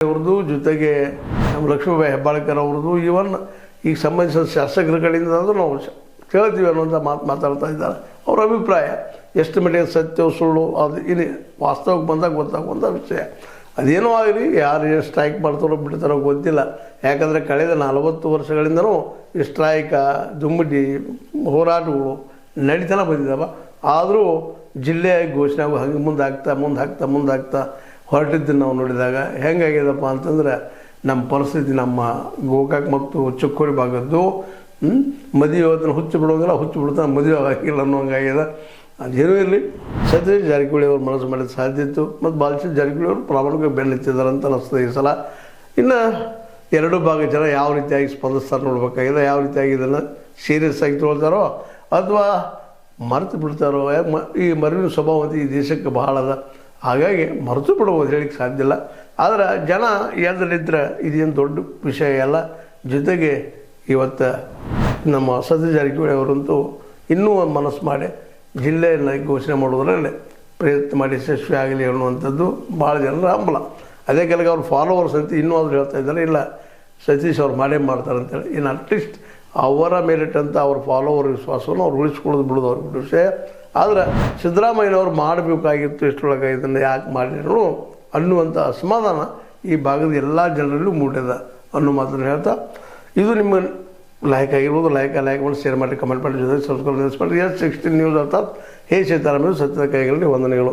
ಅವ್ರದ್ದು ಜೊತೆಗೆ ನಮ್ಮ ಲಕ್ಷ್ಮೀಬಾಯಿ ಹೆಬ್ಬಾಳ್ಕರ್ ಅವ್ರದ್ದು ಇವನ್ ಈಗ ಸಂಬಂಧಿಸಿದ ಶಾಸಕರ ಕಡೆಯಿಂದ ನಾವು ಕೇಳ್ತೀವಿ ಅನ್ನೋಂಥ ಮಾತಾಡ್ತಾ ಇದ್ದಾರೆ. ಅವ್ರ ಅಭಿಪ್ರಾಯ ಎಷ್ಟು ಮಟ್ಟಿಗೆ ಸತ್ಯ ಸುಳ್ಳು ಅದು ಇನ್ನು ವಾಸ್ತವಕ್ಕೆ ಬಂದಾಗ ಗೊತ್ತಾಗುವಂಥ ವಿಷಯ. ಅದೇನೋ ಆಗಲಿ, ಯಾರು ಏನು ಸ್ಟ್ರೈಕ್ ಮಾಡ್ತಾರೋ ಬಿಡ್ತಾರೋ ಗೊತ್ತಿಲ್ಲ. ಯಾಕಂದರೆ ಕಳೆದ 40 ವರ್ಷಗಳಿಂದನೂ ಈ ಸ್ಟ್ರೈಕ ದುಮ್ಮಡಿ ಹೋರಾಟಗಳು ನಡೀತಾನೆ ಬಂದಿದ್ದಾವೆ. ಆದರೂ ಜಿಲ್ಲೆಯ ಘೋಷಣೆ ಹಂಗೆ ಮುಂದಾಗ್ತಾ ಹೊರಟಿದ್ದನ್ನು ನಾವು ನೋಡಿದಾಗ ಹೆಂಗಾಗ್ಯದಪ್ಪ ಅಂತಂದ್ರೆ ನಮ್ಮ ಪರಿಸ್ಥಿತಿ, ನಮ್ಮ ಗೋಕಾಕ್ ಮತ್ತು ಚಿಕ್ಕೋಡಿ ಭಾಗದ್ದು ಮದುವೆ ಅದನ್ನು ಹುಚ್ಚು ಬಿಡೋಂಗಿಲ್ಲ, ಹುಚ್ಚು ಬಿಡ್ತಾನೆ ಮದುವೆ ಆಗಿಲ್ಲ ಅನ್ನೋಂಗಾಗ್ಯದ. ಅದೇನೂ ಇರಲಿ, ಸತೀಶ್ ಜಾರಕಿಹೊಳಿ ಅವರು ಮನಸ್ಸು ಮಾಡಿದ ಸಾಧ್ಯ ಇತ್ತು ಮತ್ತು ಬಾಲಚಂದ್ರ ಜಾರಕಿಹೊಳಿ ಅವರು ಪ್ರಾಮಾಣಿಕವಾಗಿ ಬೆನ್ನೆತ್ತಿದ್ದಾರೆ ಅಂತ ಅನಿಸ್ತದೆ ಈ ಸಲ. ಇನ್ನು ಎರಡೂ ಭಾಗ ಜನ ಯಾವ ರೀತಿಯಾಗಿ ಸ್ಪಂದಿಸ್ತಾರೆ ನೋಡ್ಬೇಕಾಗಿದೆ. ಯಾವ ರೀತಿಯಾಗಿ ಇದನ್ನು ಸೀರಿಯಸ್ ಆಗಿ ತೊಗೊಳ್ತಾರೋ ಅಥವಾ ಮರೆತು ಬಿಡ್ತಾರೋ. ಈ ಮರುವಿನ ಸ್ವಭಾವ ಈ ದೇಶಕ್ಕೆ ಬಹಳ ಅದ, ಹಾಗಾಗಿ ಮರೆತು ಬಿಡ್ಬೋದು, ಹೇಳಲಿಕ್ಕೆ ಸಾಧ್ಯ ಇಲ್ಲ. ಆದರೆ ಜನ ಎದ್ರಿದ್ರೆ ಇದೇನು ದೊಡ್ಡ ವಿಷಯ ಅಲ್ಲ. ಜೊತೆಗೆ ಇವತ್ತು ನಮ್ಮ ಸತೀಶ್ ಜಾರಕಿಹೊಳಿ ಅವರಂತೂ ಇನ್ನೂ ಒಂದು ಮನಸ್ಸು ಮಾಡಿ ಜಿಲ್ಲೆಯನ್ನು ಘೋಷಣೆ ಮಾಡೋದ್ರಲ್ಲಿ ಪ್ರಯತ್ನ ಮಾಡಿ ಯಶಸ್ವಿ ಆಗಲಿ ಅನ್ನುವಂಥದ್ದು ಭಾಳ ಜನರ ಹಂಬಲ. ಅದೇ ಕೆಳಗೆ ಅವ್ರ ಫಾಲೋವರ್ಸ್ ಅಂತ ಇನ್ನೂ ಆದರೂ ಹೇಳ್ತಾ ಇದ್ದಾರೆ, ಇಲ್ಲ ಸತೀಶ್ ಅವ್ರು ಮಾಡೇ ಮಾಡ್ತಾರೆ ಅಂತೇಳಿ. ಇನ್ನು ಅಟ್ಲೀಸ್ಟ್ ಅವರ ಮೇಲಿಟ್ಟಂಥ ಅವ್ರ ಫಾಲೋವರ್ ವಿಶ್ವಾಸವನ್ನು ಅವ್ರು ಉಳಿಸ್ಕೊಳ್ಳೋದು ಬಿಡೋದು ಅವ್ರ ವಿಷಯ. ಆದರೆ ಸಿದ್ದರಾಮಯ್ಯನವ್ರು ಮಾಡಬೇಕಾಗಿತ್ತು, ಇಷ್ಟರೊಳಗೆ ಇದನ್ನು ಯಾಕೆ ಮಾಡಿದ್ರು ಅನ್ನುವಂಥ ಅಸಮಾಧಾನ ಈ ಭಾಗದ ಎಲ್ಲ ಜನರಲ್ಲೂ ಮೂಡಿದೆ ಅನ್ನೋ ಮಾತನ್ನು ಹೇಳ್ತಾ, ಇದು ನಿಮ್ಮ ಲೈಕ್ ಆಗಿರ್ಬೋದು, ಲೈಕ್ ಮಾಡಿ ಶೇರ್ ಮಾಡಿ, ಕಮೆಂಟ್ ಮಾಡಿ, ಜೊತೆ ಸಬ್ಸ್ಕ್ರೈಬ್ ಮಾಡಿ. S16 ನ್ಯೂಸ್ ಅರ್ಥಾತ್ ಹೇ ಸೀತಾರಾಮಯ್ಯ ಸತ್ಯದ ಕೈಗಳಲ್ಲಿ ವಂದನೆಗಳು.